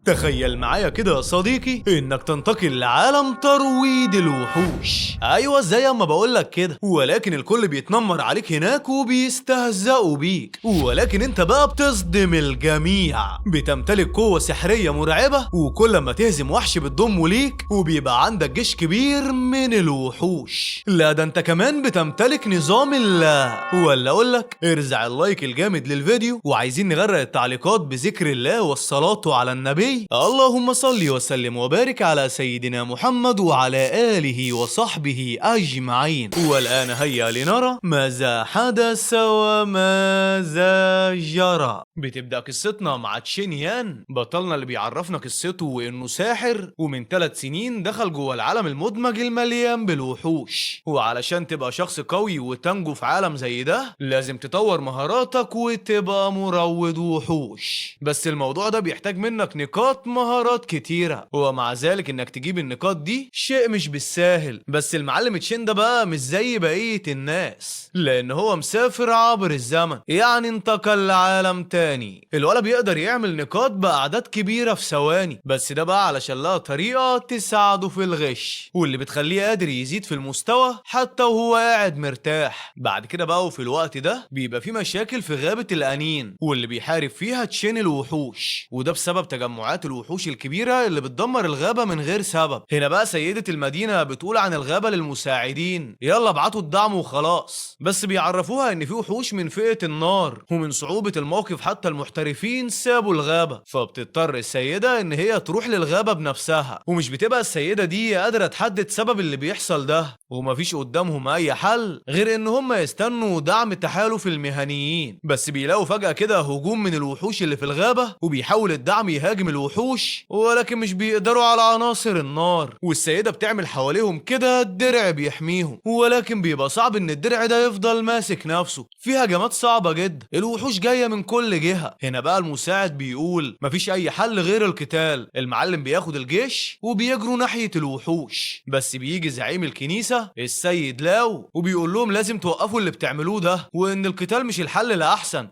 تخيل معايا كده يا صديقي انك تنتقل لعالم ترويض الوحوش. ايوه زي ما بقولك كده، ولكن الكل بيتنمر عليك هناك وبيستهزئوا بيك، ولكن انت بقى بتصدم الجميع. بتمتلك قوة سحرية مرعبة، وكل ما تهزم وحش بتضمه ليك وبيبقى عندك جيش كبير من الوحوش. لا ده انت كمان بتمتلك نظام الله. ولا اقولك ارزع اللايك الجامد للفيديو، وعايزين نغرق التعليقات بذكر الله والصلاة على النبي. اللهم صل وسلم وبارك على سيدنا محمد وعلى آله وصحبه أجمعين. والآن هيا لنرى ماذا حدث وماذا جرى. بتبدأ قصتنا مع تشين يان، بطلنا اللي بيعرفنا قصته وإنه ساحر، ومن 3 سنين دخل جوه العالم المدمج المليان بالوحوش. وعلشان تبقى شخص قوي وتنجو في عالم زي ده لازم تطور مهاراتك وتبقى مروض وحوش. بس الموضوع ده بيحتاج منك نقاط مهارات كتيرة، ومع ذلك انك تجيب النقاط دي شيء مش بالساهل. بس المعلم تشين ده بقى مش زي بقية الناس، لان هو مسافر عبر الزمن، يعني انتقل لعالم تاني. الولد بيقدر يعمل نقاط باعداد كبيرة في ثواني، بس ده بقى علشان لها طريقة تساعده في الغش، واللي بتخليه قادر يزيد في المستوى حتى وهو قاعد مرتاح. بعد كده بقى وفي الوقت ده بيبقى في مشاكل في غابة الأنين، واللي بيحارب فيها تشين الوحوش، وده بسبب تجمعات الوحوش الكبيرة اللي بتدمر الغابة من غير سبب. هنا بقى سيدة المدينة بتقول عن الغابة للمساعدين يلا ابعتوا الدعم وخلاص، بس بيعرفوها ان في وحوش من فئة النار، ومن صعوبة الموقف حتى المحترفين سابوا الغابة، فبتضطر السيدة ان هي تروح للغابة بنفسها. ومش بتبقى السيدة دي قادرة تحدد سبب اللي بيحصل ده، ومفيش قدامهم اي حل غير ان هم يستنوا دعم تحالف المهنيين. بس بيلاقوا فجأة كده هجوم من الوحوش اللي في الغابة، وبيحاول الدعم يهاجم الوحوش، ولكن مش بيقدروا على عناصر النار. والسيدة بتعمل حواليهم كده درع بيحميهم، ولكن بيبقى صعب ان الدرع ده يفضل ماسك نفسه. في هجمات صعبة جدا، الوحوش جاية من كل جهة. هنا بقى المساعد بيقول مفيش اي حل غير القتال. المعلم بياخد الجيش وبيجروا ناحية الوحوش، بس بيجي زعيم الكنيسة السيد لاو وبيقول لهم لازم توقفوا اللي بتعملوه ده، وان القتال مش الحل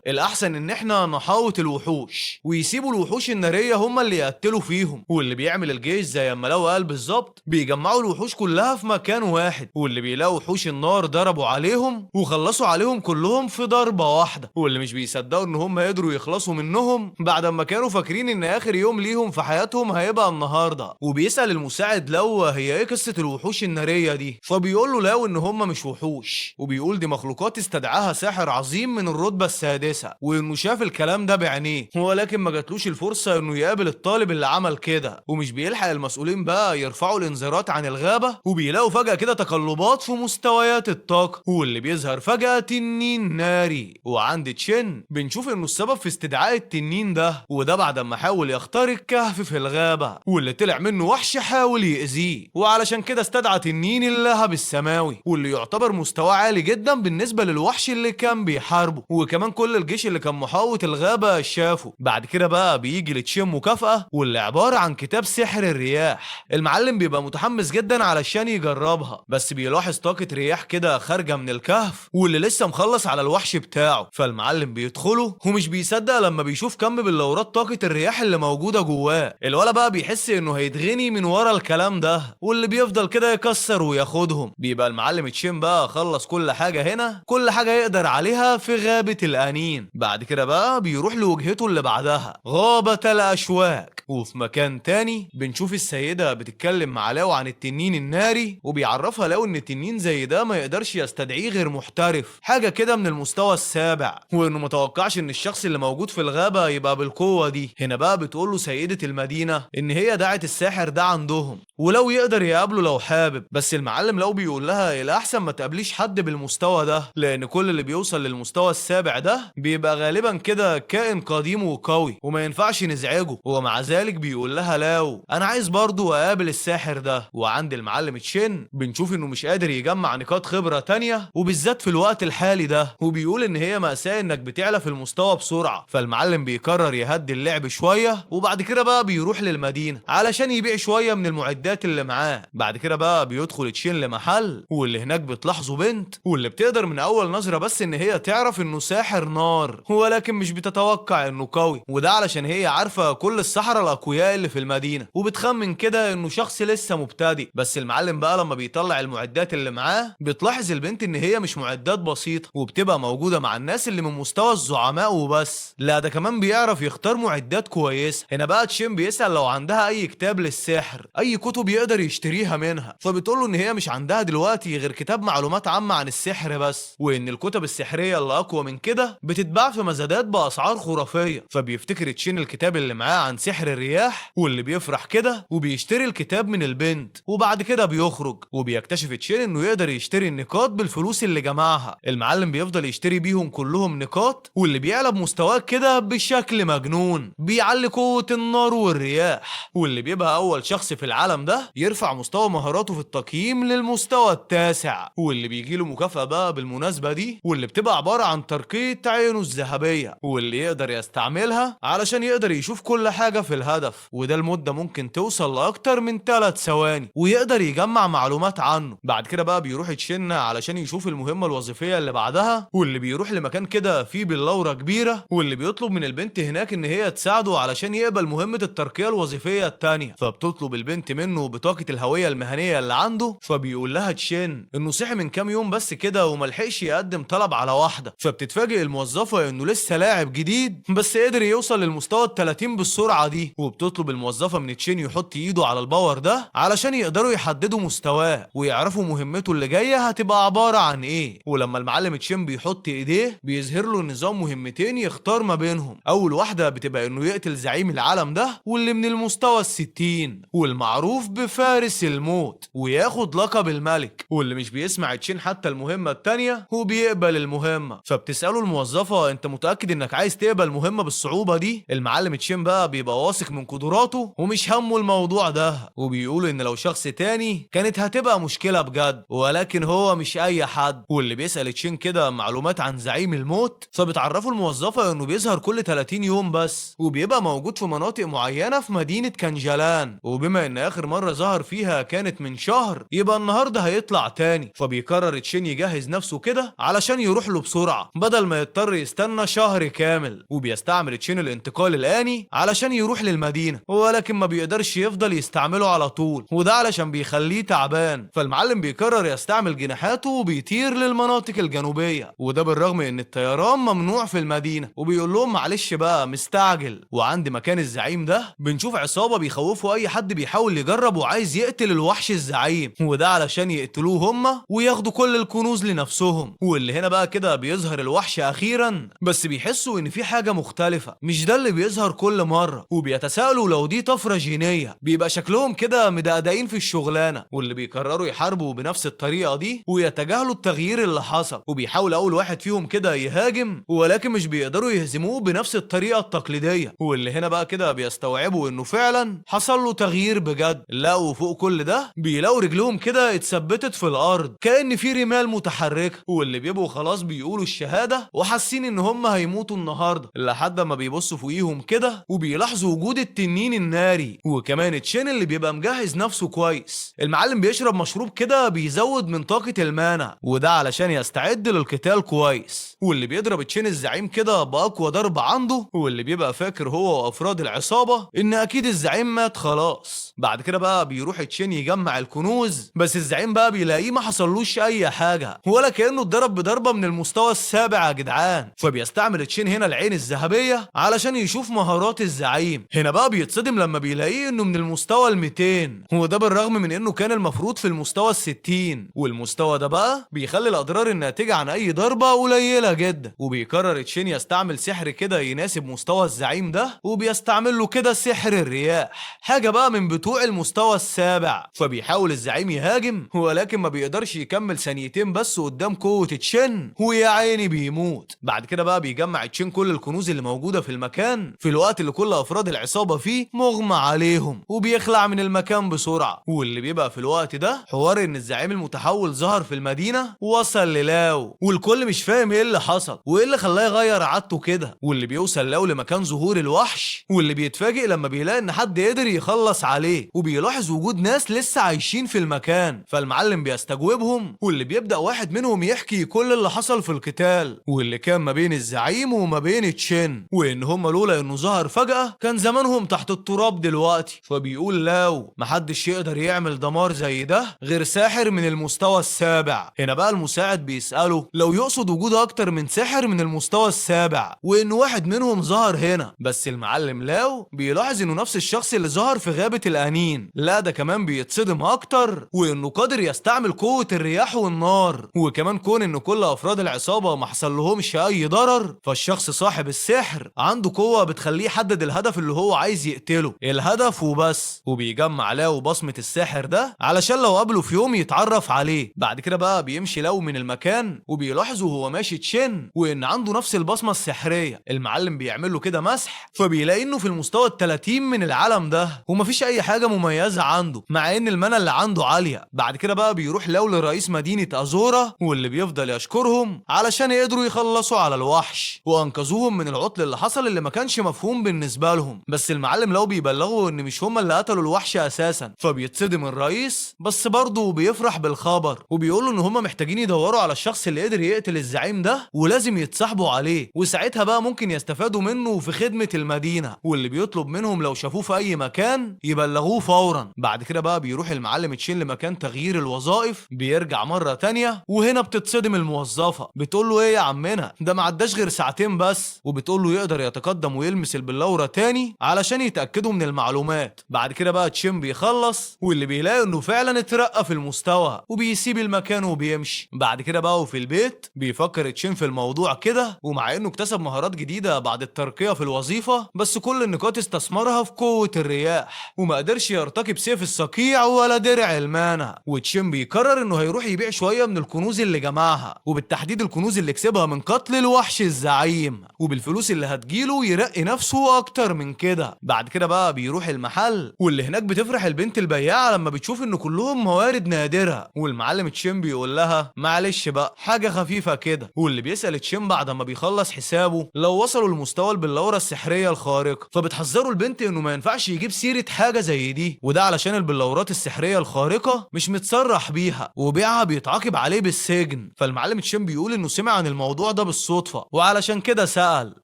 الاحسن ان احنا نحاوط الوحوش ويسيبوا الوحوش النارية هم اللي يقتلوا فيهم. واللي بيعمل الجيش زي ما لاو قال بالظبط، بيجمعوا الوحوش كلها في مكان واحد، واللي بيلاقوا وحوش النار ضربوا عليهم وخلصوا عليهم كلهم في ضربة واحدة. واللي مش بيصدقوا ان هم قدروا يخلصوا منهم بعد ما كانوا فاكرين ان اخر يوم ليهم في حياتهم هيبقى النهارده. وبيسأل المساعد لاو هي ايه قصة الوحوش النارية دي، فبيقول له لاو ان هم مش وحوش، وبيقول دي مخلوقات استدعاها ساحر عظيم من الرتبة السادسة، وانه شاف الكلام ده بعينيه، ولكن ما جاتلوش الفرصة انه يقابل الطالب اللي عمل كده. ومش بيلحق المسؤولين بقى يرفعوا الانذارات عن الغابة، وبيلاقوا فجأة كده تقلبات في مستويات الطاقة، واللي بيظهر فجأة تنين ناري. وعند تشين بنشوف انه السبب في استدعاء التنين ده، وده بعد ما حاول يخترق كهف في الغابة، واللي طلع منه وحش حاول يأذيه، وعلشان كده استدعى تنين اللهب السماوي، واللي يعتبر مستواه عالي جدا بالنسبة للوحش اللي كان بيحاربه. وكمان كل الجيش اللي كان محاوط الغابة شافه. بعد كده بقى بيجي لتشين مكافأة، واللي عبارة عن كتاب سحر الرياح. المعلم بيبقى متحمس جدا علشان يجربها، بس بيلاحظ طاقة رياح كده خارجة من الكهف، واللي لسه مخلص على الوحش بتاعه. فالمعلم بيدخله ومش بيصدق لما بيشوف كم بلورات طاقة الرياح اللي موجودة جواه. الولا بقى بيحس انه هيتغني من ورا الكلام ده، واللي بيفضل كده يكسر وياخدهم. بيبقى المعلم تشين بقى خلص كل حاجة هنا، كل حاجة يقدر عليها في غابة الأنين. بعد كده بقى بيروح لوجهته اللي بعدها غابة الأشواك. وفي مكان تاني بنشوف السيدة بتتكلم مع لاو عن التنين الناري، وبيعرفها لاو ان التنين زي ده ما يقدرش يستدعيه غير محترف، حاجة كده من المستوى السابع، وانه متوقعش ان الشخص اللي موجود في الغابة يبقى بالقوة دي. هنا بقى بتقوله سيدة المدينة ان هي دعت الساحر ده عندهم، ولو يقدر يقابله لو حابب. بس المعلم لو بيقول لها الأحسن ما تقابليش حد بالمستوى ده، لأن كل اللي بيوصل للمستوى السابع ده بيبقى غالبا كده كائن قديم وقوي وما ينفعش نزعجه. ومع ذلك بيقول لها لاو أنا عايز برضو أقابل الساحر ده. وعند المعلم تشين بنشوف إنه مش قادر يجمع نقاط خبرة تانية، وبالذات في الوقت الحالي ده، وبيقول إن هي مأساة إنك بتعلى في المستوى بسرعة. فالمعلم بيقرر يهدي اللعب شوية، وبعد كده بقى بيروح للمدينة علشان يبيع شوية من المعدات اللي معاه. بعد كده بقى بيدخل تشين محل، واللي هناك بتلاحظوا بنت، واللي بتقدر من اول نظرة بس ان هي تعرف انه ساحر نار، ولكن مش بتتوقع انه قوي، وده علشان هي عارفة كل السحرة الاقوياء اللي في المدينة، وبتخمن كده انه شخص لسه مبتدئ. بس المعلم بقى لما بيطلع المعدات اللي معاه بتلاحظ البنت ان هي مش معدات بسيطة، وبتبقى موجودة مع الناس اللي من مستوى الزعماء وبس، لا ده كمان بيعرف يختار معدات كويسة. هنا بقى تشين بيسأل لو عندها اي كتاب للسحر، اي كتب يقدر يشتريها منها، فبتقول له ان هي مش عندها دلوقتي غير كتاب معلومات عامة عن السحر بس، وان الكتب السحرية اللي اقوى من كده بتتباع في مزادات باسعار خرافية. فبيفتكر تشين الكتاب اللي معاه عن سحر الرياح، واللي بيفرح كده وبيشتري الكتاب من البنت، وبعد كده بيخرج وبيكتشف تشين انه يقدر يشتري النقاط بالفلوس اللي جمعها. المعلم بيفضل يشتري بيهم كلهم نقاط، واللي بيعلى بمستواه كده بشكل مجنون، بيعلي قوة النار والرياح، واللي بيبقى اول شخص في العالم ده يرفع مستوى مهاراته في التقييم للمستوى التاسع، واللي بيجيله مكافأة بقى بالمناسبة دي، واللي بتبقى عبارة عن ترقية عينه الذهبية، واللي يقدر يستعملها علشان يقدر يشوف كل حاجة في الهدف، وده المدة ممكن توصل لأكتر من 3 ثواني، ويقدر يجمع معلومات عنه. بعد كده بقى بيروح تشين علشان يشوف المهمة الوظيفية اللي بعدها، واللي بيروح لمكان كده فيه بلورة كبيرة، واللي بيطلب من البنت هناك ان هي تساعده علشان يقبل مهمة الترقية الوظيفية التانية. فبتطلب البنت منه بطاقة الهوية المهنية اللي عنده، فبيقول لها تشين انه صحي من كام يوم بس كده وملحقش يقدم طلب على واحدة. فبتتفاجئ الموظفة انه لسه لاعب جديد بس قدر يوصل للمستوى ال30 بالسرعة دي، وبتطلب الموظفة من تشين يحط ايده على الباور ده علشان يقدروا يحددوا مستواه ويعرفوا مهمته اللي جاية هتبقى عبارة عن ايه. ولما المعلم تشين بيحط ايديه بيظهر له نظام مهمتين يختار ما بينهم. اول واحدة بتبقى انه يقتل زعيم العالم ده واللي من المستوى ال60 والمعروف بفارس الموت، وياخد لقب الملك، واللي مش بيسمع تشين حتى المهمة التانية وبيقبل المهمة. فبتسأله الموظفة انت متأكد انك عايز تقبل مهمة بالصعوبة دي؟ المعلم تشين بقى بيبقى واثق من قدراته ومش همه الموضوع ده، وبيقول ان لو شخص تاني كانت هتبقى مشكلة بجد، ولكن هو مش اي حد. واللي بيسأل تشين كده معلومات عن زعيم الموت، فبتعرفه الموظفة انه بيظهر كل 30 يوم بس، وبيبقى موجود في مناطق معينة في مدينة كنجلان، وبما ان اخر مرة ظهر فيها كانت من شهر يبقى النهاردة هيطلع تاني. فبيقرر تشين يجهز نفسه كده علشان يروح له بسرعة بدل ما يضطر يستنى شهر كامل، وبيستعمل تشين الانتقال الآني علشان يروح للمدينة، ولكن ما بيقدرش يفضل يستعمله على طول، وده علشان بيخليه تعبان. فالمعلم بيقرر يستعمل جناحاته وبيطير للمناطق الجنوبية، وده بالرغم ان الطيران ممنوع في المدينة، وبيقول لهم معلش بقى مستعجل. وعند مكان الزعيم ده بنشوف عصابة بيخوفوا اي حد بيحاول يجرب وعايز يقتل الوحش الزعيم، وده علشان يقتلوه هما وياخدوا كل الكنوز لنفسهم. واللي هنا بقى كده بيظهر الوحش اخيرا، بس بيحسوا ان في حاجة مختلفة مش ده اللي بيظهر كل مرة، وبيتساءلوا لو دي طفرة جينية. بيبقى شكلهم كده مدقدقين في الشغلانة، واللي بيقرروا يحاربوا بنفس الطريقة دي ويتجاهلوا التغيير اللي حصل. وبيحاول اول واحد فيهم كده يهاجم، ولكن مش بيقدروا يهزموه بنفس الطريقة التقليدية. واللي هنا بقى كده بيستوعبوا انه فعلا حصل له تغيير بجد. لقوا فوق كل ده بيلاقوا رجلهم كده اتثبتت في الارض كأن في رمال متحركة، واللي بيبقوا خلاص بيقولوا الشهادة وحاسين ان هم هيموتوا النهارده، لحد ما بيبصوا فوقيهم كده وبيلاحظوا وجود التنين الناري، وكمان تشين اللي بيبقى مجهز نفسه كويس. المعلم بيشرب مشروب كده بيزود من طاقة المانع، وده علشان يستعد للقتال كويس. واللي بيضرب تشين الزعيم كده بأقوى ضربة عنده، واللي بيبقى فاكر هو وأفراد العصابة إن أكيد الزعيم مات خلاص. بعد كده بقى بيروح تشين يجمع الكنوز، بس الزعيم بقى بيلاقيه ما حصلوش أي حاجة ولا كأنه اتضرب بضربة من المستوى السابع يا جدعان. فبيستعمل تشين هنا العين الذهبية علشان يشوف مهارات الزعيم. هنا بقى بيتصدم لما بيلاقيه إنه من المستوى ال200، وده بالرغم من إنه كان المفروض في المستوى ال60. والمستوى ده بقى بيخلي الأضرار الناتجة عن أي ضربة قليلة جدا. وبيقرر تشين يستعمل سحر كده يناسب مستوى الزعيم ده، وبيستعمل له كده سحر الرياح، حاجة بقى من بتوع المستوى السابع. فبيحاول الزعيم يهاجم ولكن ما بيقدرش يكمل ثانيتين بس قدام قوة تشين، ويا عيني بيموت. بعد كده بقى بيجمع تشين كل الكنوز اللي موجودة في المكان في الوقت اللي كل أفراد العصابة فيه مغمى عليهم، وبيخلع من المكان بسرعة. واللي بيبقى في الوقت ده حوار إن الزعيم المتحول ظهر في المدينة وصل للاو، والكل مش فاهم ايه اللي حصل وايه اللي خلاه يغير عادته كده. واللي بيوصل لاو لمكان ظهور الوحش، واللي بيتفاجئ لما بيلاقي ان حد قدر يخلص عليه، وبيلاحظ وجود ناس لسه عايشين في المكان. فالمعلم بيستجوبهم، واللي بيبدأ واحد منهم يحكي كل اللي حصل في القتال واللي كان ما بين الزعيم وما بين تشين، وان هم لولا انه ظهر فجأة كان زمانهم تحت التراب دلوقتي. فبيقول لاو محدش يقدر يعمل دمار زي ده غير ساحر من المستوى السابع. هنا بقى المساعد بيسأله لو يقصد وجود اكتر من ساحر من المستوى السابع وان واحد منهم ظهر هنا، بس المعلم لاو بيلاحظ انه نفس الشخص اللي ظهر في غابة الانين، لا ده كمان بيتصدم اكتر وانه قادر يستعمل قوة الرياح والنار، وكمان كون ان كل افراد العصابة ما حصلهمش اي ضرر، فالشخص صاحب السحر عنده قوة بتخليه يحدد الهدف اللي هو عايز يقتله، الهدف وبس. وبيجمع لاو بصمة الساحر ده علشان لو قابله في يوم يتعرف عليه. بعد كده بقى بيمشي لاو من المكان وبيلاحظ وهو ماشي تشين وان عنده نفس البصمة السحرية. المعلم بيعمل له كده مسح فبيلاقي انه في المستوى ال30 من العالم ده ومفيش اي حاجة مميزة عنده، مع ان المنى اللي عنده عالية. بعد كده بقى بيروح لاو لرئيس مدينة ازورا واللي بيفضل يشكرهم علشان يقدروا يخلصوا على الوحش وانقذوهم من العطل اللي حصل اللي ما كانش مفهوم بالنسبة لهم. بس المعلم لاو بيبلغه ان مش هم اللي قتلوا الوحش اساسا، فبيتصدم الرئيس بس برضه بيفرح بالخبر وبيقول له ان هم محتاجين يدوروا على الشخص اللي قدر يقتل الزعيم ده ولازم يتصاحبوا عليه، وساعتها بقى ممكن يستفادوا منه في خدمة المدينة، واللي بيطلب منهم لو شافوه في اي مكان يبلغوه فورا. بعد كده بقى بيروح المعلم تشين لمكان تغيير الوظائف، بيرجع مرة تانية وهنا بتتصدم الموظفة بتقول له ايه يا عمنا ده ما عداش غير ساعتين بس، وبتقول له يقدر يتقدم ويلمس البلورة تاني علشان يتأكدوا من المعلومات. بعد كده بقى تشين بيخلص واللي بيلاقي انه فعلا اترقى في المستوى وبيسيب المكان وبيمشي. بعد كده بقى وفي البيت بيفكر تشين في الموضوع كده، ومع انه اكتسب مهارات جديدة بعد الترقية في الوظيفة بس كل النقاط استثمرها في قوة الرياح وما قدرش يرتقي بسيف الصقيع ولا درع المانع. وتشين بيقرر انه هيروح يبيع شوية من الكنوز اللي جمعها، وبالتحديد الكنوز اللي كسبها من قتل الوحش الزعيم، وبالفلوس اللي هتجيله يرقي نفسه اكتر من كده. بعد كده بقى بيروح المحل واللي هناك بتفرح البنت البياعة لما بتشوف ان كلهم موارد نادرة، والمعلم تشين بيقول لها معلش بقى حاجة خفيفة كده، واللي بيسأل تشين بعد ما بيخلص حسابه لو وصلوا لمستوى البلورة السحرية الخارقة، فبتحذره البنت انه ما ينفعش يجيب سيرة حاجة زي دي، وده علشان البلورات السحرية الخارقة مش متصرح بيها وبيعها بيتعاقب عليه بالسجن. فالمعلم تشين بيقول انه سمع عن الموضوع ده بالصدفة وعلشان كده سأل،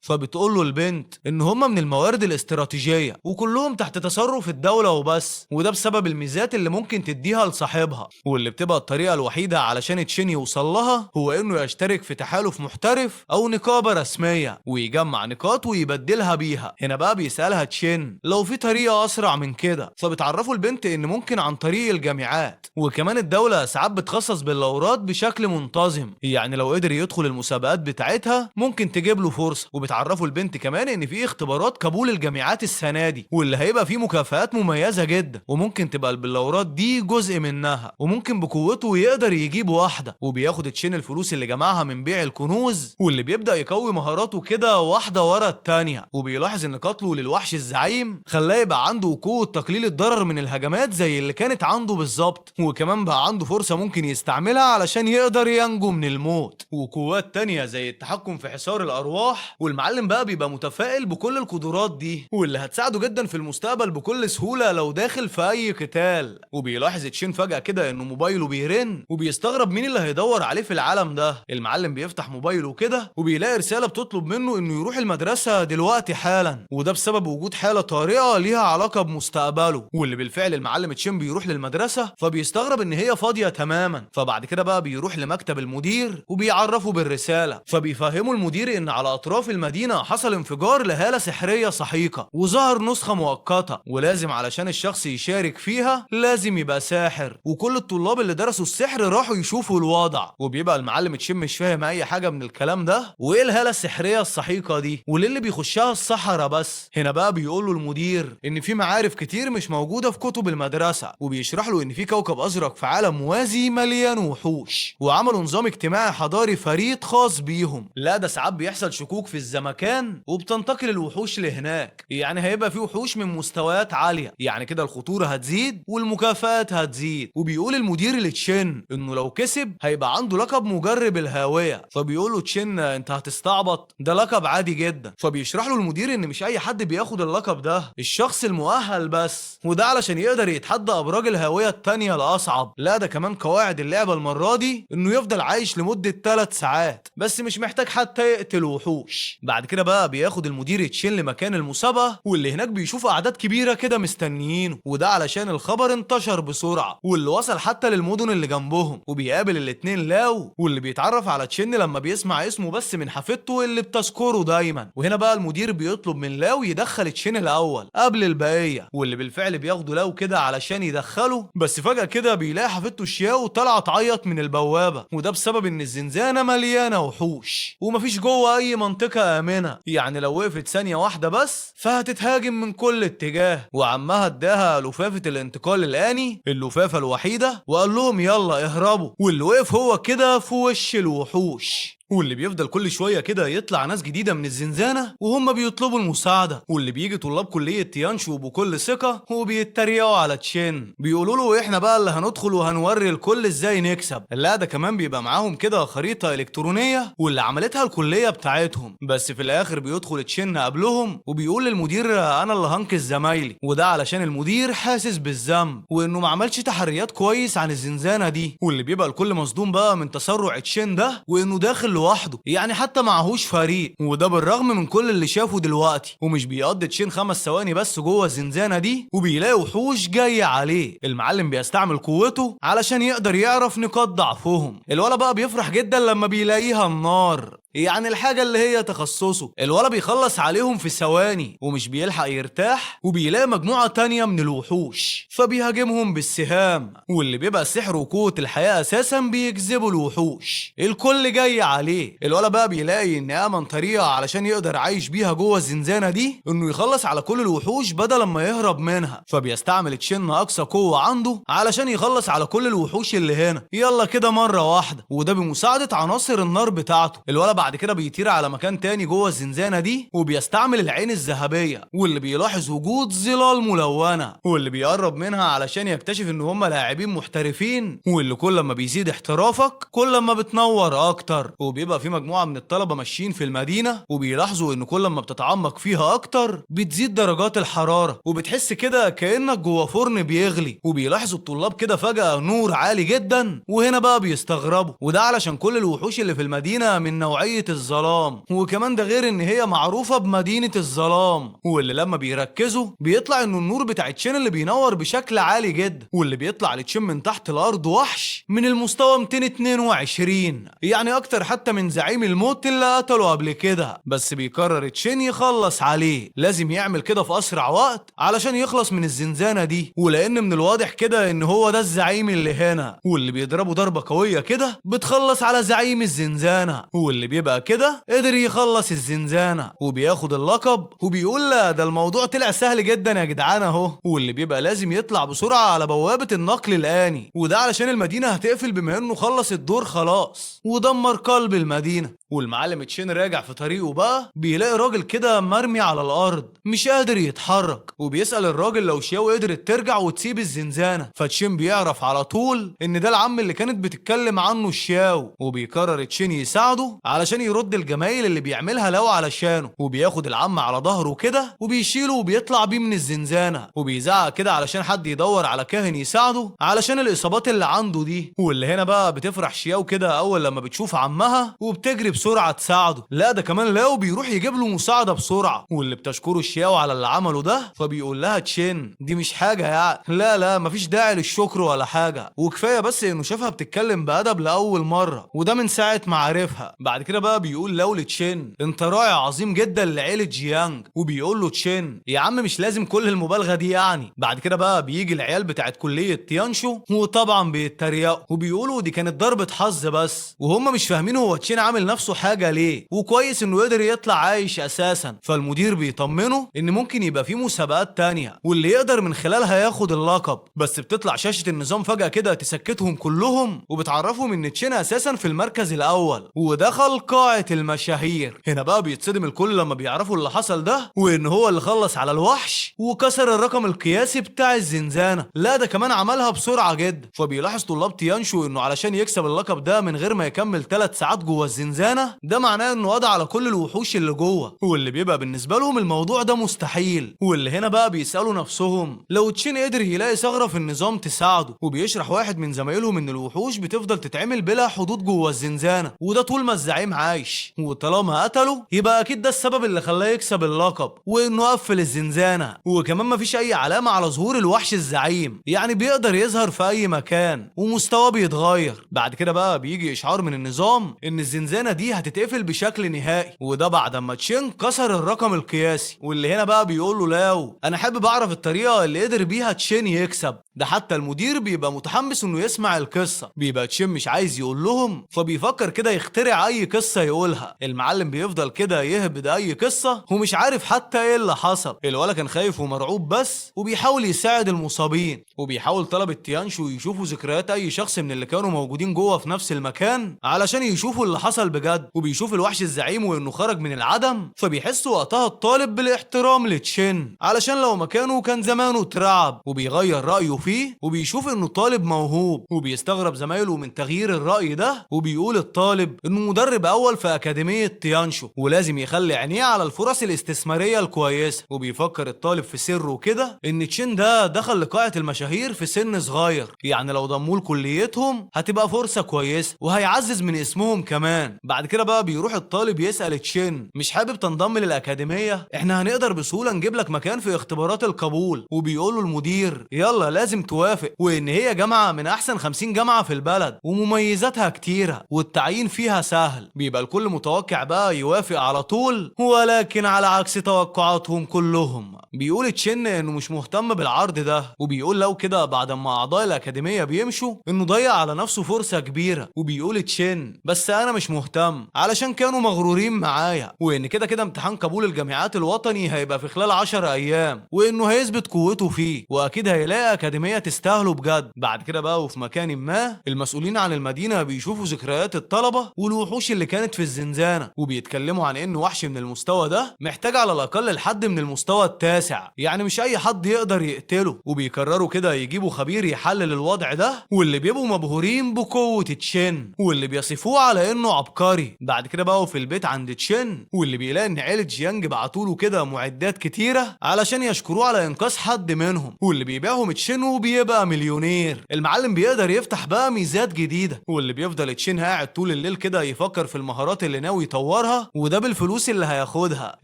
فبتقول له البنت ان هم من الموارد الاستراتيجية وكلهم تحت تصرف الدولة وبس، وده بسبب الميزات اللي ممكن تديها لصاحبها، واللي بتبقى الطريقة الوحيدة علشان تشين يوصل لها هو انه يشترك في تحالف محترف او نقابة رسمية ويجمع نقاط ويبدلها بيها. هنا بقى بيسألها تشين لو في طريقة اسرع من كده، فبتعرفوا البنت ان ممكن عن طريق الجامعات، وكمان الدولة ساعات بتخصص باللورات بشكل منتظم، يعني لو قدر يدخل المسابقات بتاعتها ممكن تجيب له فرصة. وبتعرفوا البنت كمان ان في اختبارات قبول الجامعات السنة دي واللي هيبقى فيه مكافآت مميزة جدا، وممكن تبقى البلورات دي جزء منها، وممكن بقوته يقدر يجيب واحدة. وبياخد تشين الفلوس اللي جمعها من بيع الكنوز واللي بيبدأ يقوي مهاراته كده واحدة ورا التانية، وبيلاحظ ان قتله للوحش الزعيم خلاه يبقى عنده قوة تقليل الضرر من الهجمات زي اللي كانت عنده بالظبط، وكمان بقى عنده فرصة ممكن يستعملها علشان يقدر ينجو من الموت، وقوات تانية زي التحكم في حصار الأرواح. والمعلم بقى بيبقى متفائل بكل القدرات دي واللي هتساعده جدا في المستقبل بكل سهولة لو داخل في أي قتال. وبيلاحظ تشين فجأة كده إنه موبايله بيرن وبيستغرب مين اللي هيدور عليه في العالم ده. المعلم بيفتح موبايله كده وبيلاقي رسالة بتطلب منه إنه يروح المدرسة دلوقتي حالا، وده بسبب وجود حالة طارئة ليها علاقة بمستقبله. واللي بالفعل المعلم تشين بيروح للمدرسة فبيستغرب إن هي فاضية تماما. فبعد كده بقى بيروح لمكتب المدير وبيعرفه بالرسالة، فبيفهموا المدير إن على أطراف المدينة حصل انفجار لهالة سحرية سحيقة وظهر نسخة مؤقتة، ولازم علشان الشخص يشارك فيها لازم يبقى ساحر، وكل الطلاب اللي درسوا السحر راحوا يشوفوا الوضع. وبيبقى المعلم تشين مش فاهم اي حاجة من الكلام ده، وايه الهالة السحرية السحيقة دي وليه اللي بيخشها السحرة بس. هنا بقى بيقول له المدير ان في معارف كتير مش موجودة في كتب المدرسة، وبيشرح له ان في كوكب ازرق في عالم موازي مليان وحوش، وعملوا نظام اجتماعي حضاري فريد خاص بيهم. لا ده ساعات بيحصل شكوك في الزمكان وبتنتقل الوحوش لهناك، يعني هيبقى في وحوش من مستويات عالية، يعني كده الخطورة هتزيد والمكافآت هتزيد. وبيقول المدير لتشين انه لو كسب هيبقى عنده لقب مجرب الهاوية، فبيقول له تشين انت هتستعبط، ده لقب عادي جدا. فبيشرح له المدير ان مش اي حد بياخد اللقب ده، الشخص المؤهل بس، وده علشان يقدر يتحدى ابراج الهاوية التانية اصعب، لا ده كمان قواعد اللعبة المرة دي انه يفضل عايش لمدة 3 ساعات بس مش محتاج حتى يقتل وحوش. بعد كده بقى بياخد المدير تشين لمكان المسابقة، واللي هناك بيشوف اعداد كبيرة كده مستنيينه، وده علشان الخبر انتشر بسرعة واللي وصل حتى للمدن اللي جنبهم. وبيقابل الاتنين لاو، واللي بيتعرف على تشين لما بيسمع اسمه بس من حفيدته اللي بتذكره دايما. وهنا بقى المدير بيطلب من لاو يدخل تشين الاول قبل البقية، واللي بالفعل بياخدوا لاو كده علشان يدخله. بس فجأة كده بيلاقي حفيدته شياو طالعة تعيط من البوابة، وده بسبب ان الزنزانة مليانة وحوش ومفيش جوه اي منطقة امنة، يعني لو وقفت ثانية واحدة بس فهتتهاجم من كل اتجاه. وعمها اداها لفافة الانتقال الآني، اللفافة الوحيدة، وقال لهم يلا اهربوا، واللي وقف هو كده في وش الوحوش. واللي بيفضل كل شويه كده يطلع ناس جديده من الزنزانه وهم بيطلبوا المساعده، واللي بيجي طلاب كليه تيانشو بكل ثقه وبيتريقوا على تشين، بيقولوا له احنا بقى اللي هندخل وهنوري الكل ازاي نكسب. لا ده كمان بيبقى معاهم كده خريطه الكترونيه واللي عملتها الكليه بتاعتهم. بس في الاخر بيدخل تشين قبلهم وبيقول للمدير انا اللي هنقذ زمايلي، وده علشان المدير حاسس بالذنب وانه ما عملش تحريات كويس عن الزنزانه دي. واللي بيبقى الكل مصدوم بقى من تسرع تشين ده، وانه داخل لوحده، يعني حتى معهوش فريق، وده بالرغم من كل اللي شافه دلوقتي. ومش بيقضي تشين 5 ثواني بس جوه الزنزانه دي وبيلاقي وحوش جايه عليه. المعلم بيستعمل قوته علشان يقدر يعرف نقاط ضعفهم. الولا بقى بيفرح جدا لما بيلاقيها النار، يعني الحاجة اللي هي تخصصه. الولا بيخلص عليهم في ثواني ومش بيلحق يرتاح، وبيلاقي مجموعة تانية من الوحوش فبيهاجمهم بالسهام. واللي بيبقى السحر وقوة الحياة اساسا بيجذبوا الوحوش، الكل جاي عليه. الولا بقى بيلاقي ان امن طريقة علشان يقدر عايش بيها جوه الزنزانة دي انه يخلص على كل الوحوش بدل ما يهرب منها. فبيستعمل تشين اقصى قوة عنده علشان يخلص على كل الوحوش اللي هنا يلا كده مرة واحدة، وده بمساعدة عناصر النار بتاعته. الولا بعد كده بيطير على مكان تاني جوه الزنزانة دي وبيستعمل العين الذهبية، واللي بيلاحظ وجود ظلال ملونة، واللي بيقرب منها علشان يكتشف ان هم لاعبين محترفين، واللي كل ما بيزيد احترافك كل ما بتنور اكتر. وبيبقى في مجموعة من الطلبة ماشيين في المدينة وبيلاحظوا ان كل ما بتتعمق فيها اكتر بتزيد درجات الحرارة، وبتحس كده كأنك جوه فرن بيغلي. وبيلاحظوا الطلاب كده فجأة نور عالي جدا، وهنا بقى بيستغربوا، وده علشان كل الوحوش اللي في المدينة من نوعية الظلام، وكمان ده غير ان هي معروفة بمدينة الظلام. واللي لما بيركزوا بيطلع انه النور بتاع تشين اللي بينور بشكل عالي جدا، واللي بيطلع لتشين من تحت الارض وحش من المستوى 222، يعني اكتر حتى من زعيم الموت اللي قتله قبل كده. بس بيقرر تشين يخلص عليه، لازم يعمل كده في اسرع وقت علشان يخلص من الزنزانة دي، ولان من الواضح كده ان هو ده الزعيم اللي هنا. واللي بيضربه ضربة قوية كده بتخلص على زعيم الزنزانة، واللي بيبقى كده قدر يخلص الزنزانة وبياخد اللقب. وبيقول لا ده الموضوع طلع سهل جدا يا جدعان اهو. واللي بيبقى لازم يطلع بسرعة على بوابة النقل الآني، وده علشان المدينة هتقفل بما انه خلص الدور خلاص ودمر قلب المدينة. والمعلم تشين راجع في طريقه بقى بيلاقي راجل كده مرمي على الارض مش قادر يتحرك، وبيسأل الراجل لو شياو قدرت ترجع وتسيب الزنزانة. فتشين بيعرف على طول ان ده العم اللي كانت بتتكلم عنه شياو، وبيقرر تشين يساعده علشان يرد الجمايل اللي بيعملها لو علشانه. وبياخد العم على ظهره كده وبيشيله وبيطلع بيه من الزنزانة، وبيزعق كده علشان حد يدور على كاهن يساعده علشان الاصابات اللي عنده دي. واللي هنا بقى بتفرح شياو كده اول لما بتشوف عمها وبتجري بسرعة تساعده. لا ده كمان لاو بيروح يجيب له مساعدة بسرعة، واللي بتشكره شياو على اللي عمله ده. فبيقول لها تشين دي مش حاجة يعني، لا مفيش داعي للشكر ولا حاجة، وكفاية بس انه شافها بتتكلم بأدب لأول مرة، وده من ساعة ما عرفها. بعد كده بقى بيقول لاو لتشين انت راعي عظيم جدا لعيلة جيانج، وبيقول له تشين يا عم مش لازم كل المبالغة دي يعني. بعد كده بقى بيجي العيال بتاعت كلية تيانشو وطبعا بيتريقوا وبيقولوا دي كانت ضربة حظ بس، وهم مش فاهمين هو تشين عامل نفسه حاجة ليه، وكويس انه قدر يطلع عايش اساسا. فالمدير بيطمنه ان ممكن يبقى في مسابقات تانية واللي يقدر من خلالها ياخد اللقب. بس بتطلع شاشة النظام فجأة كده تسكتهم كلهم وبتعرفهم ان تشين اساسا في المركز الاول ودخل قاعة المشاهير. هنا بقى بيتصدم الكل لما بيعرفوا اللي حصل ده، وان هو اللي خلص على الوحش وكسر الرقم القياسي بتاع الزنزانة. لا ده كمان عملها بسرعة جدا. فبيلاحظ طلاب تيانشو انه علشان يكسب اللقب ده من غير ما يكمل 3 ساعات جوه الزنزانة، ده معناه انه قضى على كل الوحوش اللي جوه، واللي بيبقى بالنسبة لهم الموضوع ده مستحيل. واللي هنا بقى بيسألوا نفسهم لو تشين قدر يلاقي ثغرة في النظام تساعده. وبيشرح واحد من زمايلهم ان الوحوش بتفضل تتعمل بلا حدود جوه الزنزانة، وده طول ما الزعيم عايش، وطالما قتله يبقى اكيد ده السبب اللي خلاه يكسب اللقب، وانه قفل الزنزانة. وكمان مفيش اي علامة على ظهور الوحش الزعيم، يعني بيقدر يظهر في اي مكان ومستواه بيتغير. بعد كده بقى بيجي اشعار من النظام ان الزنزانة دي هتتقفل بشكل نهائي، وده بعد ما تشين كسر الرقم القياسي. واللي هنا بقى بيقول له لاو انا حابب اعرف الطريقة اللي قدر بيها تشين يكسب. ده حتى المدير بيبقى متحمس انه يسمع القصة. بيبقى تشين مش عايز يقول لهم، فبيفكر كده يخترع اي قصة يقولها. المعلم بيفضل كده يهبد اي قصة ومش عارف حتى ايه اللي حصل. الولا كان خايف ومرعوب بس، وبيحاول يساعد المصابين. وبيحاول طلبة تيانشو يشوفوا ذكريات اي شخص من اللي كانوا موجودين جوه في نفس المكان علشان يشوفوا اللي حصل بجد. وبيشوف الوحش الزعيم وانه خرج من العدم، فبيحس وقتها الطالب بالاحترام لتشين علشان لو مكانه كان زمانه اترعب. وبيغير رأيه فيه، وبيشوف انه طالب موهوب. وبيستغرب زمايله من تغيير الرأي ده، وبيقول الطالب انه مدرب اول في اكاديمية تيانشو ولازم يخلي عينيه على الفرص الاستثمارية الكويسة. وبيفكر الطالب في سره كده ان تشين ده دخل لقاعة المشاهير في سن صغير، يعني لو ضموه لكليتهم هتبقى فرصة كويسة وهيعزز من اسمهم كمان. بعد كده بقى بيروح الطالب يسأل تشين مش حابب تنضم للأكاديمية؟ احنا هنقدر بسهولة نجيب لك مكان في اختبارات القبول. وبيقول له المدير يلا لازم توافق، وان هي جامعة من احسن 50 جامعة في البلد ومميزاتها كتيرة والتعيين فيها سهل. بيبقى الكل متوقع بقى يوافق على طول، ولكن على عكس توقعاتهم كلهم بيقول تشين انه مش مهتم بالعرض ده. وبيقول لو كده بعد ما اعضاء الاكاديمية بيمشوا انه ضيع على نفسه فرصة كبيرة. وبيقول تشين بس انا مش مهتم علشان كانوا مغرورين معايا، وان كده كده امتحان قبول الجامعات الوطني هيبقى في خلال 10 ايام، وانه هيثبت قوته فيه واكيد هيلاقي اكاديمية تستاهله بجد. بعد كده بقى وفي مكان ما المسؤولين عن المدينة بيشوفوا ذكريات الطلبة والوحوش اللي كانت في الزنزانة، وبيتكلموا عن ان وحش من المستوى ده محتاج على الاقل الحد من المستوى التاسع، يعني مش اي حد يقدر يقتله. وبيقرروا كده يجيبوا خبير يحلل الوضع ده، واللي بيبقوا مبهورين بقوة تشين واللي بيصفوه على انه عبقري. بعد كده بقوا في البيت عند تشين، واللي بيلاقي ان عيلة جيانج بعتوله كده معدات كتيرة علشان يشكروه على انقاذ حد منهم، واللي بيبيعهم تشين وبيبقى مليونير. المعلم بيقدر يفتح بقى ميزات جديدة، واللي بيفضل تشين قاعد طول الليل كده يفكر في المهارات اللي ناوي يطورها، وده بالفلوس اللي هياخدها.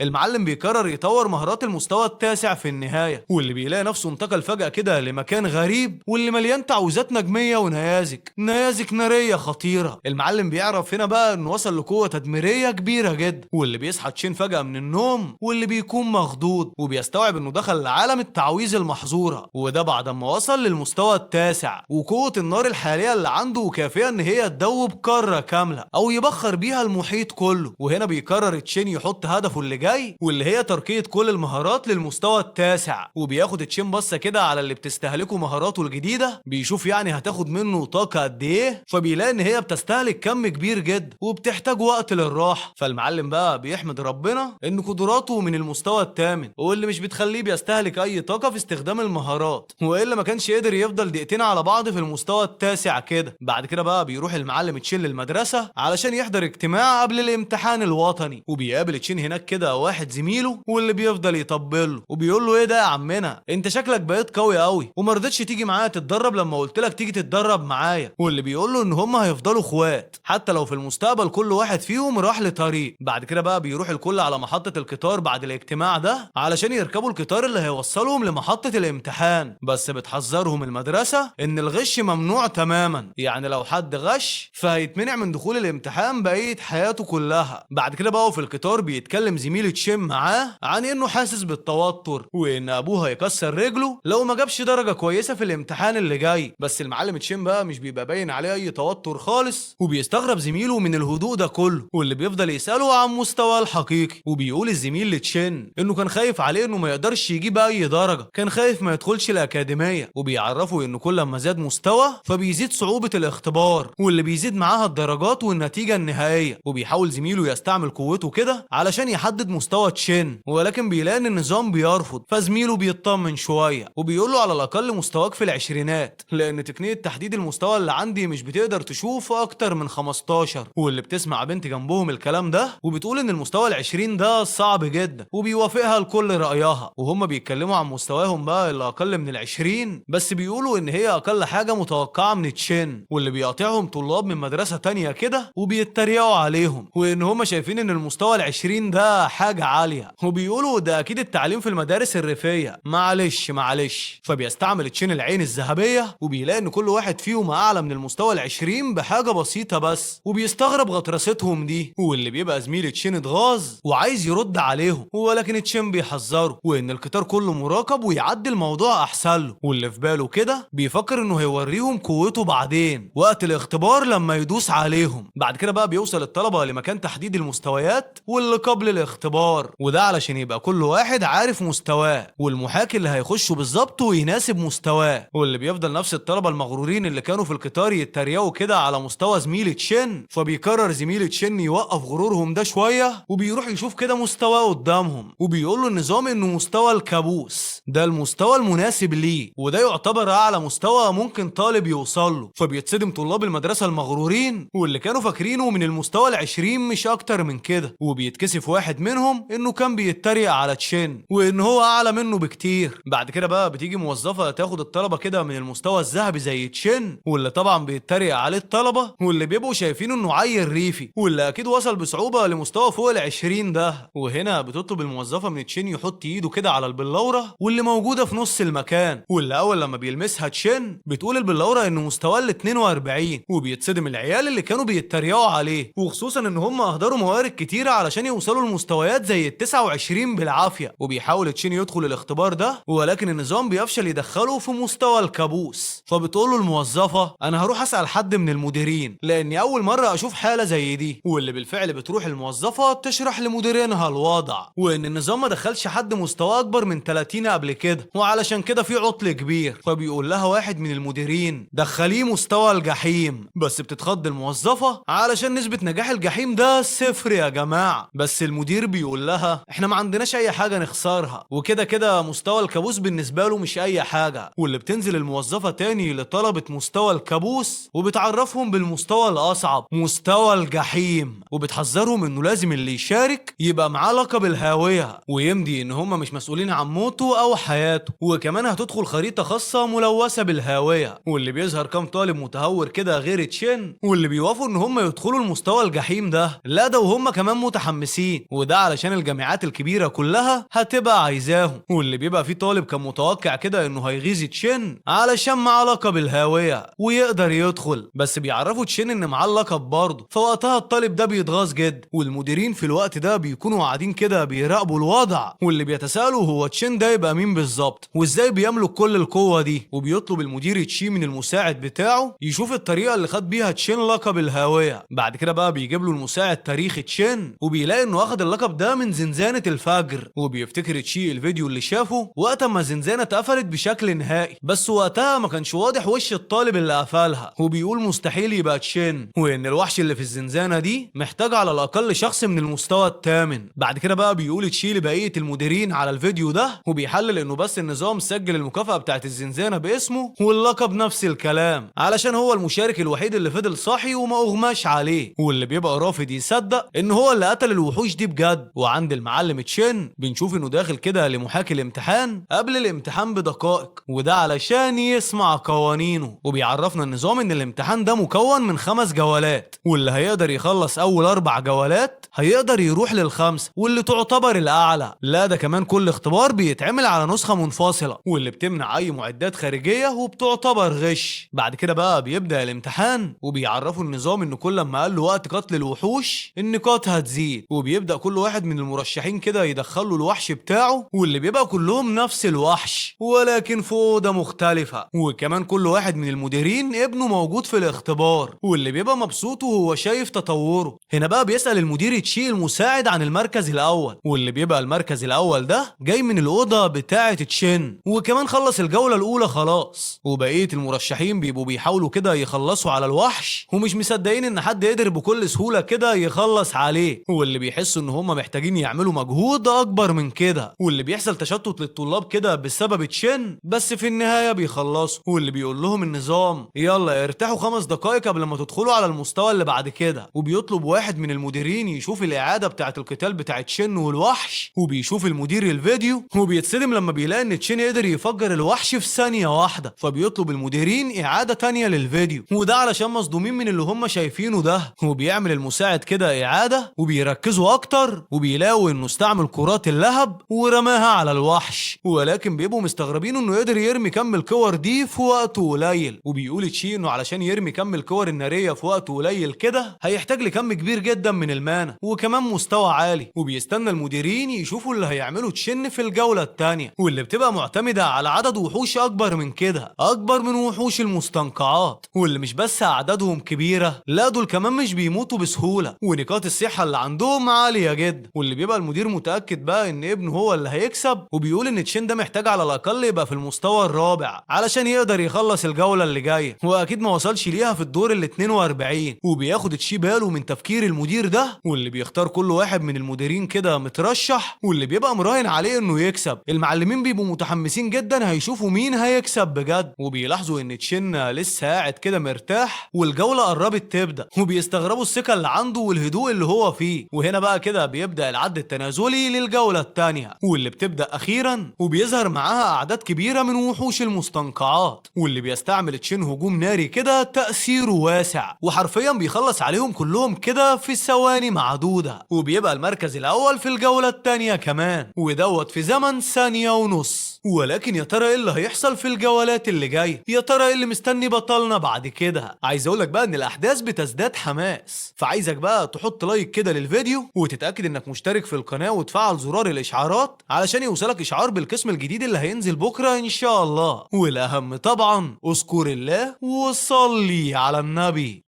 المعلم بيقرر يطور مهارات المستوى التاسع في النهاية، واللي بيلاقي نفسه انتقل فجأة كده لمكان غريب واللي مليان تعويذات نجمية ونيازك نارية خطيرة. المعلم بيعرف هنا بقى انه وصل لقوة تدميرية كبيرة جدا، واللي بيصحى تشين فجأة من النوم واللي بيكون مخضوض، وبيستوعب انه دخل لعالم التعويذ المحظورة، وده بعد ما وصل للمستوى التاسع. وقوة النار الحالية اللي عنده كافية ان هي تدوب قارة كاملة او يبخر بيها المحيط كله. وهنا بيقرر تشين يحط هدفه اللي جاي، واللي هي ترقية كل المهارات للمستوى التاسع. وبياخد تشين بصة كده على اللي بتستهلكه مهاراته الجديدة، بيشوف يعني هتاخد منه طاقة قد ايه، فبيلاقي ان هي بتستهلك كم كبير جدا وبتحتاج وقت للراحة. فالمعلم بقى بيحمد ربنا ان قدراته من المستوى الثامن، واللي مش بتخليه بيستهلك اي طاقة في استخدام المهارات، والا ما كانش قادر يفضل دقيقتين على بعض في المستوى التاسع كده. بعد كده بقى بيروح المعلم تشين للمدرسة علشان يحضر اجتماع قبل الامتحان الوطني، وبيقابل تشين هناك كده واحد زميله واللي بيفضل يطبله وبيقول له ايه ده يا عمنا، انت شكلك بقيت قوي قوي وما رضيتش تيجي معايا تتدرب لما قلت لك تيجي تتدرب معايا. واللي بيقول له ان هم هيفضلوا اخوات حتى لو في المستقبل كل واحد فيهم راح لطريق. بعد كده بقى بيروح الكل على محطة القطار بعد الاجتماع ده علشان يركبوا القطار اللي هيوصلهم لمحطة الامتحان، بس بتحذرهم المدرسة ان الغش ممنوع تماما، يعني لو حد غش فهيتمنع من دخول الامتحان بقية حياته كلها. بعد كده بقى في القطار بيتكلم زميل تشين معاه عن انه حاسس بالتوتر وان ابوه هيكسر رجله لو ما جابش درجة كويسة في الامتحان اللي جاي. بس المعلم تشين بقى مش بيبقى باين عليه اي توتر خالص، وبيستغرب زميله من الهدوء ده كله، واللي بيفضل يسأله عن مستواه الحقيقي. وبيقول الزميل لتشين انه كان خايف عليه انه ما يقدرش يجيب اي درجة، كان خايف ما يدخلش الاكاديمية، وبيعرفه انه كل ما زاد مستوى فبيزيد صعوبة الاختبار، واللي بيزيد معاها الدرجات والنتيجة النهائية. حقيقية، وبيحاول زميله يستعمل قوته كده علشان يحدد مستوى تشين، ولكن بيلاقي ان النظام بيرفض، فزميله بيطمن شوية وبيقول له على الاقل مستواك في العشرينات، لان تقنية تحديد المستوى اللي عندي مش بتقدر تشوف اكتر من 15. واللي بتسمع بنت جنبهم الكلام ده وبتقول ان المستوى العشرين ده صعب جدا، وبيوافقها الكل رأيها، وهم بيتكلموا عن مستواهم بقى اللي اقل من العشرين، بس بيقولوا ان هي اقل حاجة متوقعة من تشين، واللي بيقاطعهم طلاب من مدرسة تانية كده وبيتريقوا عليهم، وان هم شايفين ان المستوى العشرين ده حاجة عالية، وبيقولوا ده اكيد التعليم في المدارس الريفية، معلش. فبيستعمل تشين العين الذهبية وبيلاقي ان كل واحد فيهم اعلى من المستوى العشرين بحاجة بسيطة بس، وبيستغرب غطرستهم دي، واللي بيبقى زميل تشين اتغاظ وعايز يرد عليهم، ولكن تشين بيحذره وان القطار كله مراقب ويعدي الموضوع احسن له، واللي في باله كده بيفكر انه هيوريهم قوته بعدين وقت الاختبار لما يدوس عليهم. بعد كده بقى بيوصل الطلبة لمكان تحديد المستويات واللي قبل الاختبار، وده علشان يبقى كل واحد عارف مستواه والمحاكي اللي هيخشه بالظبط ويناسب مستواه، واللي بيفضل نفس الطلبة المغرورين اللي كانوا في القطار يتريقوا كده على مستوى زميل تشين، فبيقرر زميل تشين يوقف غرورهم ده شوية وبيروح يشوف كده مستواه قدامهم، وبيقول له النظام انه مستوى الكابوس ده المستوى المناسب ليه، وده يعتبر اعلى مستوى ممكن طالب يوصل له. فبيتصدم طلاب المدرسة المغرورين واللي كانوا فاكرينه من المستوى العشرين مش اكتر من كده، وبيتكسف واحد منهم انه كان بيتريق على تشين وان هو اعلى منه بكتير. بعد كده بقى بتيجي موظفة تاخد الطلبة كده من المستوى الذهبي زي تشين، واللي طبعا بيتريق عليه الطلبة واللي بيبقوا شايفينه انه عيل ريفي، واللي اكيد وصل بصعوبة لمستوى فوق العشرين ده. وهنا بتطلب الموظفة من تشين يحط ايده كده على البلورة واللي موجودة في نص المكان، واللي اول لما بيلمسها تشين بتقول البلورة انه مستواه ال 42، وبيتصدم العيال اللي كانوا بيتريقوا عليه، وخصوصا ان هم اهدروا موارد كتيرة علشان يوصلوا لمستويات زي ال 29 بالعافية. وبيحاول تشين يدخل الاختبار ده ولكن النظام بيفشل يدخله في مستوى الكابوس، فبتقول له الموظفة انا هروح اسأل حد من المديرين لاني اول مرة اشوف حالة زي دي، واللي بالفعل بتروح الموظفة تشرح لمديرينها الوضع وان النظام ما دخلش حد مستوى اكبر من 30 قبل كده وعلشان كده في عطل كبير. فبيقول لها واحد من المديرين دخليه مستوى الجحيم، بس بتتخض الموظفة علشان نسبة نجاح الجحيم ده 0 يا جماعة، بس المدير بيقول لها احنا ما عندناش اي حاجة نخسرها وكده كده مستوى الكابوس بالنسبة له مش اي حاجة. واللي بتنزل الموظفة تاني لطلبة مستوى الكابوس وبتعرفهم بالمستوى الاصعب مستوى الجحيم، وبتحذرهم انه لازم اللي يشارك يبقى معاه لقب الهاوية ويمضي ان هم مش مسؤولين عن موته او حياته، وكمان هتدخل خريطة خاصة ملوثة بالهاوية. واللي بيظهر كام طالب متهور كده غير تشين واللي بيوافقوا ان هم يدخلوا المستوى الجحيم ده، لا ده وهم كمان متحمسين، وده علشان الجامعات الكبيرة كلها هتبقى عايزاهم. واللي بيبقى فيه طالب كان متوقع كده انه هيغيظ تشين علشان معاه لقب الهاوية ويقدر يدخل، بس بيعرفوا تشين ان معاه اللقب برضه، فوقتها الطالب ده بيتغاظ جدا، والمديرين في الوقت ده بيكونوا قاعدين كده بيراقبوا الوضع واللي بيتساءلوا هو تشين ده يبقى مين بالظبط وازاي بيملك كل القوة دي. وبيطلب المدير تشي من المساعد بتاعه يشوف الطريقة اللي خد بيها تشين لقب الهاوية. بعد كده بقى بيجيب له المساعد تاريخ تشين وبيلاقي انه اخد اللقب ده من زنزانة الفجر، وبيفتكر تشي الفيديو اللي شافه وقت ما الزنزانة اتقفلت بشكل نهائي، بس وقتها ما كانش واضح وش الطالب اللي قفلها، وبيقول مستحيل يبقى تشين وان الوحش اللي في الزنزانة دي محتاج على الاقل شخص من المستوى الثامن. بعد كده بقى بيقول تشي لبقية المديرين على الفيديو ده وبيحلل انه بس النظام سجل المكافأة بتاعت الزنزانة باسمه واللقب نفس الكلام علشان هو المشارك الوحيد اللي فضل صاحي وما اغماش عليه، واللي بيبقى رافض يصدق ان هو اللي قتل الوحوش دي بجد. وعند المعلم تشين بنشوف انه داخل كده لمحاكي الامتحان قبل الامتحان بدقائق، وده علشان يسمع قوانينه، وبيعرفنا النظام ان الامتحان ده مكون من 5 جولات، واللي هيقدر يخلص اول 4 جولات هيقدر يروح للخمسة واللي تعتبر الاعلى. لا ده كمان كل اختبار بيتعمل على نسخة منفصلة واللي بتمنع اي معدات خارجية وبتعتبر غش. بعد كده بقى بيبدأ الامتحان وبيعرفوا النظام ان كل ما قال له وقت قتل الوحوش النقاط هتزيد، وبيبدأ كل واحد من المرشحين كده يدخلوا الوحش بتاعه واللي بيبقى كلهم نفس الوحش ولكن في أوضة مختلفة، وكمان كل واحد من المديرين ابنه موجود في الاختبار واللي بيبقى مبسوط وهو شايف تطوره. هنا بقى بيسأل المدير تشي المساعد عن المركز الاول، واللي بيبقى المركز الاول ده جاي من الأوضة بتاعة تشين وكمان خلص الجولة الاولى خلاص، وبقية المرشحين بيبقوا بيحاولوا كده يخلصوا على الوحش ومش مصدقين ان حد قدر بكل سهولة كده يخلص عليه، واللي بيحسوا ان هم محتاجين يعملوا مجهود اكبر من كده، واللي بيحصل تشتت للطلاب كده بسبب تشين، بس في النهاية بيخلصوا، واللي بيقول لهم النظام يلا ارتاحوا 5 دقايق قبل ما تدخلوا على المستوى اللي بعد كده، وبيطلب واحد من المديرين يشوف الإعادة بتاعة القتال بتاعة تشين والوحش، وبيشوف المدير الفيديو وبيتصدم لما بيلاقي ان تشين قدر يفجر الوحش في ثانية واحدة، فبيطلب المديرين إعادة تانية للفيديو، وده علشان مصدومين من اللي هم شايفينه ده، وبيعمل المساعد كده إعادة وبيركزوا أكتر، وبيلاقوا إنه استعمل كرات اللهب ورماها على الوحش، ولكن بيبقوا مستغربين إنه قدر يرمي كم الكور دي في وقت قليل، وبيقول تشي إنه علشان يرمي كم الكور النارية في وقت قليل كده هيحتاج لكم كبير جدا من المانا وكمان مستوى عالي، وبيستنى المديرين يشوفوا اللي هيعملوا تشين في الجولة التانية، واللي بتبقى معتمدة على عدد وحوش أكبر من كده، أكبر من وحوش المستنقعات، واللي مش بس أعدادهم كبيرة، لا دول كمان مش بيموتوا بسهولة، ونقاط الصحة اللي عندهم عالية جدا، واللي بيبقى المدير متأكد بقى إن ابنه هو اللي هيكسب، وبيقول إن تشين ده محتاج على الأقل يبقى في المستوى الرابع علشان يقدر يخلص الجولة اللي جاية، وأكيد ما وصلش ليها في الدور ال 42، وبياخد تشي باله من تفكير المدير ده، واللي بيختار كل واحد من المديرين كده مترشح، واللي بيبقى مراهن عليه إنه يكسب. المعلمين بيبقوا متحمسين جدا هيشوفوا مين هيكسب بجد، وبيلاحظوا إن تشين لسه قاعد كده مرتاح والجولة قربت تبدأ، وبيستغربوا الثقة اللي عنده والهدوء اللي هو فيه، وهنا بقى كده بيبدأ العد التنازلي للجولة التانية، واللي بتبدأ أخيرا وبيظهر معاها أعداد كبيرة من وحوش المستنقعات، واللي بيستعمل تشين هجوم ناري كده تأثيره واسع، وحرفيا بيخلص عليهم كلهم كده في ثواني معدودة، وبيبقى المركز الأول في الجولة التانية كمان، ودوت في زمن ثانية ونص. ولكن يا ترى ايه اللي هيحصل في الجولات اللي جايه؟ يا ترى ايه اللي مستني بطلنا بعد كده؟ عايز اقولك بقى ان الاحداث بتزداد حماس، فعايزك بقى تحط لايك كده للفيديو، وتتاكد انك مشترك في القناه وتفعل زرار الاشعارات علشان يوصلك اشعار بالقسم الجديد اللي هينزل بكره ان شاء الله. والاهم طبعا اذكر الله وصلي على النبي.